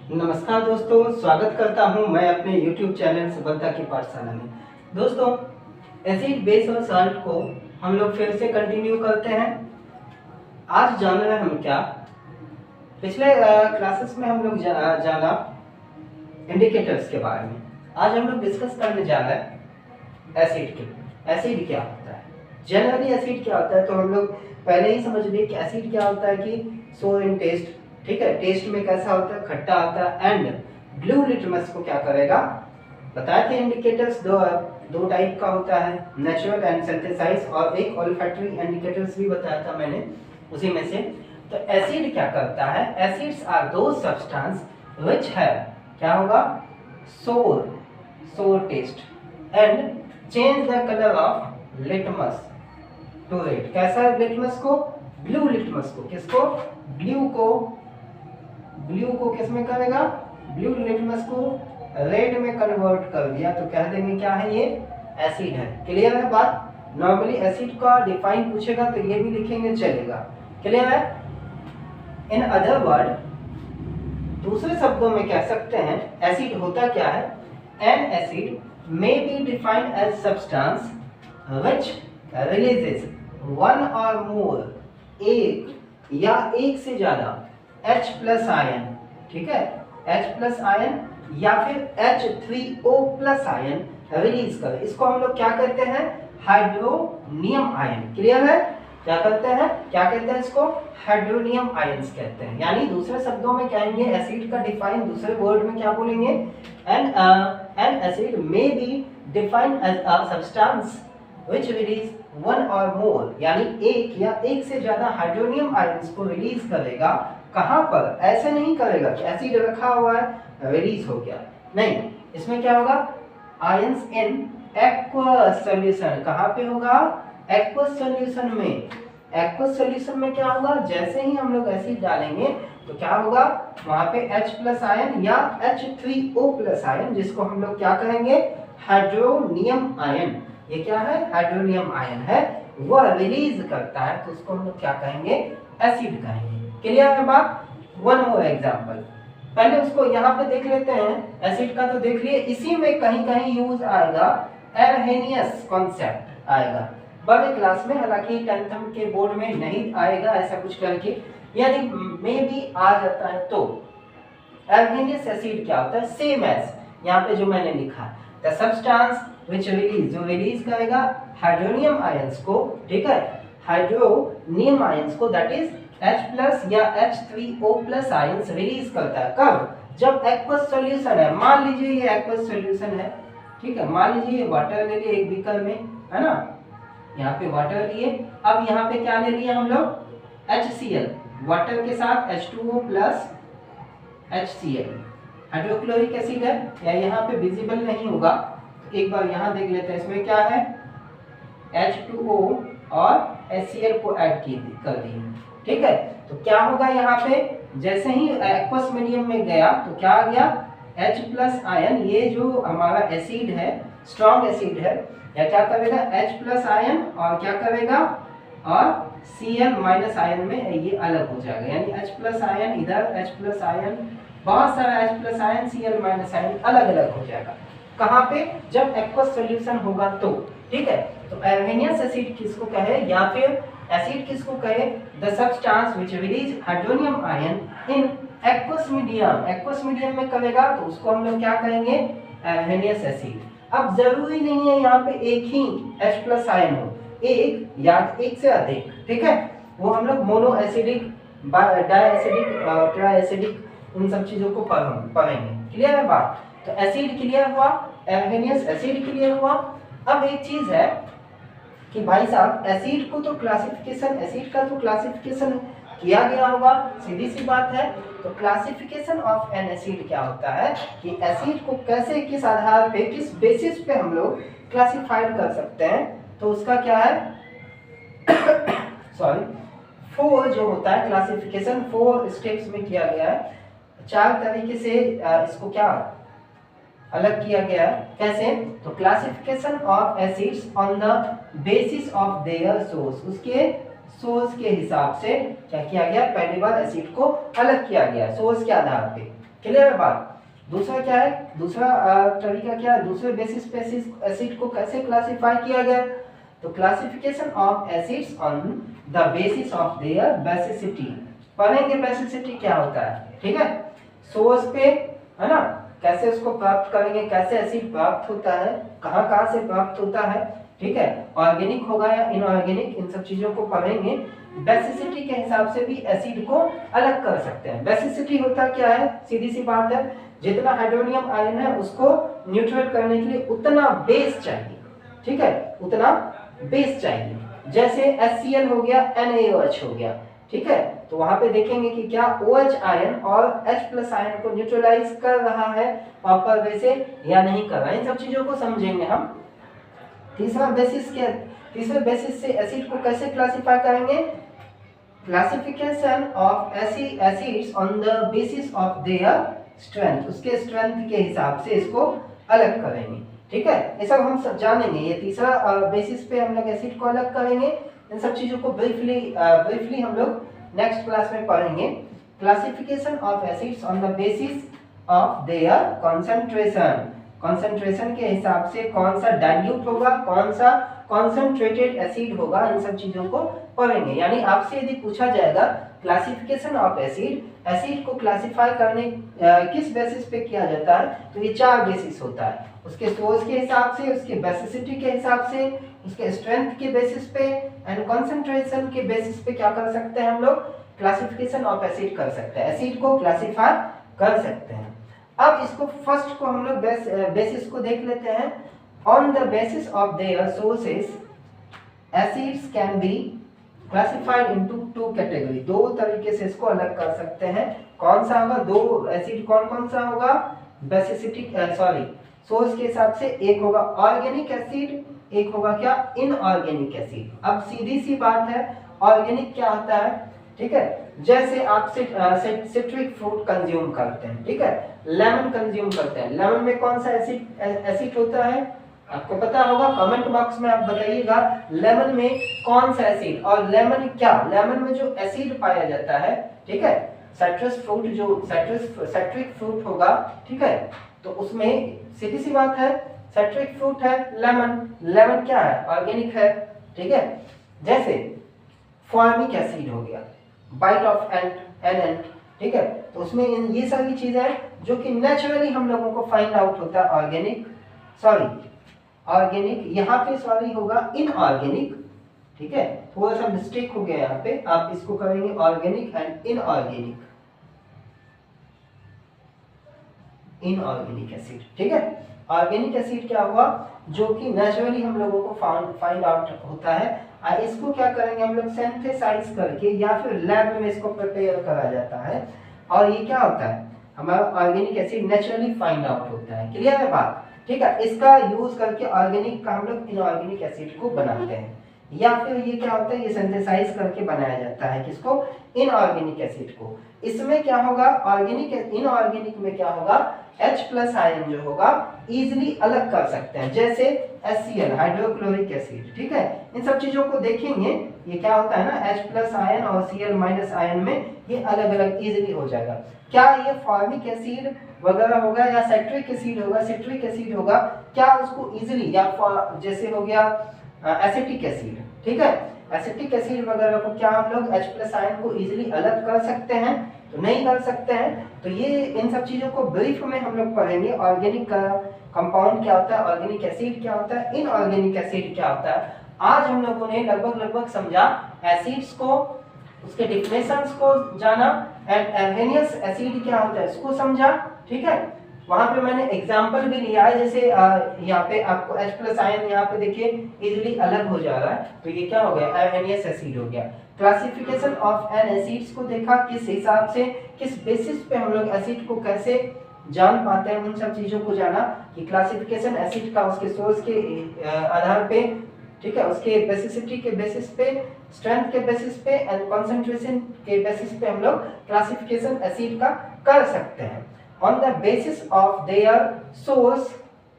नमस्कार दोस्तों, स्वागत करता हूं मैं अपने YouTube चैनल सफलता की पाठशाला में। दोस्तों, एसिड बेस और साल्ट को हम लोग फिर से कंटिन्यू करते हैं। आज जान रहे हैं हम क्या, पिछले क्लासेस में हम लोग जाना इंडिकेटर्स के बारे में। आज हम लोग डिस्कस करने जा रहे हैं एसिड के। एसिड क्या होता है, जनरली एसिड क्या होता है तो हम लोग पहले ही समझ लिए कि एसिड क्या होता है कि सोर इन टेस्ट, ठीक है, टेस्ट में कैसा होता है, खट्टा आता है। एंड ब्लू लिटमस को क्या करेगा, बताए थे इंडिकेटर्स दो टाइप का होता है, नेचुरल एंड सिंथेसाइज, और एक ओल्फैक्टरी इंडिकेटर्स भी बताया था मैंने उसी में से। तो एसिड क्या करता है, acids are those substance which have, क्या होगा, sour taste and change the colour of litmus to red. कैसा लिटमस को, ब्लू लिटमस को, किसको, ब्लू को किस में करेगा, ब्लू लिटमस को रेड में कन्वर्ट कर दिया तो कह देंगे क्या है, ये एसिड है। क्लियर है बात। नॉर्मली एसिड का डिफाइन पूछेगा तो ये भी लिखेंगे, चलेगा। क्लियर है। इन अदर वर्ड, दूसरे शब्दों में कह सकते हैं एसिड होता क्या है, an acid may be defined as substance which releases one or more, एक या एक से ज्यादा H प्लस आयन, ठीक है, H प्लस आयन या फिर H3O प्लस आयन रिलीज करे। इसको हम लोग क्या कहते हैं, हाइड्रोनियम आयन। क्लियर है। क्या कहते हैं इसको, हाइड्रोनियम आयंस कहते हैं। यानी दूसरे शब्दों में कहेंगे एसिड का डिफाइन दूसरे वर्ड में क्या बोलेंगे, an acid may be defined as a substance which release one or more, यानी एक या एक से ज्यादा हाइड्रोनियम आयंस को रिलीज करेगा। कहां पर, ऐसे नहीं करेगा कि एसिड रखा हुआ है रिलीज हो गया, नहीं, इसमें क्या होगा, आयंस इन एक्वस सॉल्यूशन। कहां पे होगा, एक्वस सॉल्यूशन में। एक्वस सॉल्यूशन में क्या होगा, जैसे ही हम लोग एसिड डालेंगे तो क्या होगा, वहां पे H प्लस आयन या H3O प्लस आयन, जिसको हम लोग क्या कहेंगे, हाइड्रोनियम आयन। ये क्या है, हाइड्रोनियम आयन है, वह रिलीज करता है तो उसको हम लोग क्या कहेंगे, एसिड कहेंगे। क्लियर है बात। वन मोर एग्जांपल, पहले उसको यहाँ पे देख लेते हैं। एसिड का तो देख लिए, इसी में कहीं कहीं यूज आएगा एरहेनियस कॉन्सेप्ट आएगा बड़े क्लास में, हालांकि 10th के बोर्ड में नहीं आएगा ऐसा कुछ करके, यदि मे भी आ जाता है तो एरहेनियस एसिड क्या होता है, सेम एज यहाँ पे जो मैंने लिखा, द सब्सटेंस व्हिच रिलीज, जो रिलीज करेगा हाइड्रोनियम आयंस को, ठीक है, हाइड्रोनियम आयंस को, दैट इज H प्लस या H3O प्लस आयंस रिलीज करता है। कब, जब एक्वस सॉल्यूशन है। मान लीजिए ये एक्वस सॉल्यूशन है, ठीक है, मान लीजिए ये वाटर ले लिए एक बीकर में, है ना, यहाँ पे वाटर लिए। अब यहाँ पे क्या ले लिए हम लोग, HCl, वाटर के साथ H2O plus HCl, hydrochloric acid है, या यहाँ पे विजिबल नहीं होगा तो एक बार यहाँ देख लेते हैं। इसमें क्या है, H2O और HCl को ऐड कर दिए, ठीक है। तो क्या होगा, यहाँ पे जैसे ही एक्वस मीडियम में गया तो क्या आ गया, H प्लस आयन, ये जो हमारा एसिड है, स्ट्रॉन्ग एसिड है, या क्या करेगा, H प्लस आयन, और क्या करेगा, और Cl माइनस आयन में ये अलग हो जाएगा। यानी H प्लस आयन इधर, H प्लस आयन, बहुत सारा H plus ion, Cl minus ion अलग अलग हो जाएगा। कहाँ पे, जब एक्वस सॉल्यूशन होगा तो, ठीक है। तो एरहेनियस एसिड किसको कहे, या फिर एसिड किसको कहे, the substance which release hydronium ion in aqueous medium. Aqueous medium में करेगा तो उसको हम लोग क्या कहेंगे, एरहेनियस एसिड। अब जरूरी नहीं है यहाँ पे एक ही H प्लस आयन हो, एक या एक से अधिक, ठीक है, वो हम लोग मोनो एसिडिक, डाइएसिडिक, ट्राइएसिडिक, उन सब चीजों को पढ़ेंगे। क्लियर है बात। तो एसिड क्लियर हुआ, एरहेनियस एसिड क्लियर हुआ। अब एक चीज है कि भाई साहब एसिड को तो क्लासिफिकेशन, एसिड का तो क्लासिफिकेशन किया गया होगा, सीधी सी बात है। तो क्लासिफिकेशन ऑफ एन एसिड क्या होता है कि एसिड को कैसे, किस आधार पे, किस बेसिस पे हम लोग क्लासिफाइड कर सकते हैं, तो उसका क्या है सॉरी, 4 जो होता है क्लासिफिकेशन, 4 स्टेप्स में किया गया है। 4 तरीके से इसको क्या अलग किया गया है। कैसे, तो classification of acids on the basis of there source, उसके सोर्स के हिसाब से क्या किया गया, पहली बार एसिड को अलग किया गया सोर्स के आधार पे। क्लियर है बात। दूसरा क्या है, दूसरा तरीका क्या है, दूसरे बेसिस पे एसिड को कैसे क्लासिफाई किया गया, तो classification of acids on the basis of their basicity. पढ़ेंगे बेसिसिटी क्या होता है, ठीक है, सोर्स पे, है ना, कैसे उसको प्राप्त करेंगे, कैसे एसिड प्राप्त होता है, कहाँ कहाँ से प्राप्त होता है, ठीक है, ऑर्गेनिक होगा या इनऑर्गेनिक, इन सब चीजों को पढ़ेंगे। बेसिसिटी के हिसाब से भी एसिड को अलग कर सकते हैं। बेसिसिटी होता क्या है, सीधी सी बात है, जितना हाइड्रोनियम आयन है उसको न्यूट्रल करने के लिए उतना बेस चाहिए, ठीक है, उतना बेस चाहिए। जैसे HCl हो गया, NaOH हो गया, ठीक है, तो वहां पे देखेंगे कि क्या OH आयन और H+ आयन को न्यूट्रलाइज कर रहा है प्रॉपर वे से या नहीं कर रहा है, इन सब चीजों को समझेंगे हम। तीसरा बेसिस क्या, तीसरे बेसिस से एसिड को कैसे क्लासिफाई करेंगे, classification of acids on the basis of their strength, उसके स्ट्रेंथ के हिसाब से इसको अलग करेंगे, ठीक है, ये सब हम सब जानेंगे। ये तीसरा बेसिस पे हम लोग एसिड को अलग करेंगे। इन सब चीजों को ब्रीफली हम लोग नेक्स्ट क्लास में पढ़ेंगे। Classification of acids on the basis of there concentration, concentration के हिसाब से कौन सा डाइल्यूट होगा, कौन सा कॉन्सेंट्रेटेड एसिड होगा, इन सब चीजों को पढ़ेंगे। यानी आपसे यदि पूछा जाएगा क्लासिफिकेशन ऑफ एसिड, एसिड को क्लासिफाई करने किस बेसिस पे किया जाता है, तो ये 4 बेसिस होता है, उसके सोर्स के हिसाब से, उसके बेसिसिटी के हिसाब से, उसके स्ट्रेंथ के बेसिस पे एंड कंसंट्रेशन के बेसिस पे क्या कर सकते हैं हम लोग, क्लासिफिकेशन ऑफ एसिड कर सकते हैं, एसिड को क्लासिफाई कर सकते हैं। अब इसको फर्स्ट को हम लोग बेसिस को देख लेते हैं। On the basis of there sources acids can be classified into 2 category, 2 तरीके से इसको अलग कर सकते हैं। कौन सा होगा, 2 एसिड कौन कौन सा होगा, बेसिसिटी सोर्स के हिसाब से, एक होगा ऑर्गेनिक एसिड, एक होगा क्या, इनऑर्गेनिक एसिड। अब सीधी सी बात है, ऑर्गेनिक क्या होता है, ठीक है, जैसे आप सिट्रिक फ्रूट कंज्यूम करते हैं, ठीक है, लेमन कंज्यूम करते हैं, लेमन में कौन सा एसिड होता है, आपको पता होगा, कमेंट बॉक्स में आप बताइएगा लेमन में कौन सा एसिड, और लेमन क्या, लेमन में जो एसिड पाया जाता है, ठीक है, सिट्रस फ्रूट, जो सिट्रिक फ्रूट होगा, ठीक है, तो उसमें सीधी सी बात है, सिट्रिक फ्रूट है लेमन, लेमन क्या है, ऑर्गेनिक है, ठीक है, जैसे फॉर्मिक एसिड हो गया, बाइट ऑफ एन, ठीक है, तो उसमें ये सारी चीजें हैं जो कि नेचुरली हम लोगों को फाइंड आउट होता है, ऑर्गेनिक, यहाँ पे सॉरी होगा इनऑर्गेनिक, ठीक है, थोड़ा सा मिस्टेक हो गया यहाँ पे, आप इसको करेंगे ऑर्गेनिक एंड इनऑर्गेनिक एसिड, ठीक है। ऑर्गेनिक एसिड क्या हुआ, जो कि नेचुरली हम लोगों को फाइंड आउट होता है, इसको क्या करेंगे हम लोग, सिंथेसाइज करके या फिर लैब में इसको प्रिपेयर करा जाता है, और ये क्या होता है, हमारा organic acid naturally find out होता है। क्लियर है बात, ठीक है, इसका यूज करके ऑर्गेनिक का हम लोग इनऑर्गेनिक एसिड को बनाते हैं, या फिर ये क्या होता है, ये सिंथेसाइज करके बनाया जाता है, किसको, इनऑर्गेनिक एसिड को। इसमें क्या होगा, इनऑर्गेनिक में क्या होगा, H+ आयन जो होगा इजीली अलग कर सकते हैं, जैसे HCl हाइड्रोक्लोरिक एसिड, ठीक है, इन सब चीजों को देखेंगे, ये क्या होता है ना, H+ आयन और Cl- आयन में ये अलग अलग इजीली हो जाएगा। क्या ये फॉर्मिक एसिड वगैरह होगा या सिट्रिक एसिड होगा, क्या उसको इजीली, या जैसे हो गया एसिटिक एसिड, ठीक है, एसिटिक एसिड वगैरह को क्या हम लोग H+ आयन को इजीली अलग कर सकते हैं, तो नहीं कर सकते हैं। तो ये इन सब चीजों को ब्रीफ में हम लोग पढ़ेंगे, ऑर्गेनिक का कंपाउंड क्या होता है, ऑर्गेनिक एसिड क्या होता है, इनऑर्गेनिक एसिड क्या होता है। आज हम लोगों ने लगभग समझा एसिड्स को, उसके डिफिनेशंस को जाना, एंड अर्गेनियस एसिड क्या होता है इसको समझा, ठीक है। वहां पे मैंने एग्जांपल भी लिया है, जैसे यहाँ पे आपको H+ आयन यहाँ पे देखिए इजीली अलग हो जा रहा है, तो ये क्या हो गया, अर्गेनियस एसिड हो गया। क्लासिफिकेशन ऑफ एन एसिड्स को देखा, किस हिसाब से, किस बेसिस पे हम लोग एसिड को कैसे जान पाते हैं, उन सब चीजों को जाना कि क्लासिफिकेशन एसिड का उसके सोर्स के आधार पे, ठीक है, उसके बेसिसिटी के बेसिस पे, स्ट्रेंथ के बेसिस पे एंड कंसंट्रेशन के बेसिस पे हम लोग क्लासिफिकेशन एसिड का कर सकते हैं। On the basis of there source,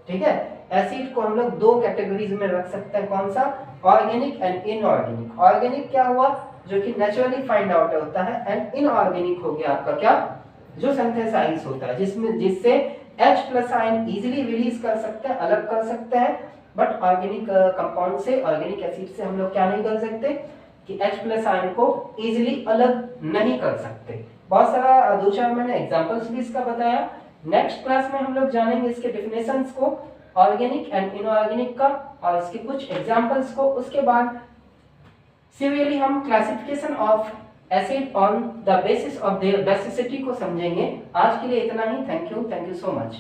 ठीक है, एसिड को हम लोग 2 कैटेगरीज में रख सकते हैं, कौन सा, ऑर्गेनिक एंड इनऑर्गेनिक। ऑर्गेनिक क्या हुआ, जो कि नेचुरली फाइंड आउट होता है, एंड इनऑर्गेनिक हो गया आपका क्या, जो सिंथेसाइज होता है, जिससे H+ आयन इजीली रिलीज कर सकते हैं, अलग कर सकते हैं, बट ऑर्गेनिक कंपाउंड से, ऑर्गेनिक एसिड से हम लोग क्या नहीं कर सकते कि H+ आयन को इजीली अलग नहीं कर सकते। बहुत सारा दो चार मैंने एग्जांपल्स भी इसका बताया। नेक्स्ट क्लास में हम लोग जानेंगे इसके डेफिनेशंस को, ऑर्गेनिक एंड इनऑर्गेनिक का, और इसके कुछ एग्जांपल्स को। उसके बाद सीरियली हम classification of acid on the basis of their basicity को समझेंगे। आज के लिए इतना ही। Thank you so much.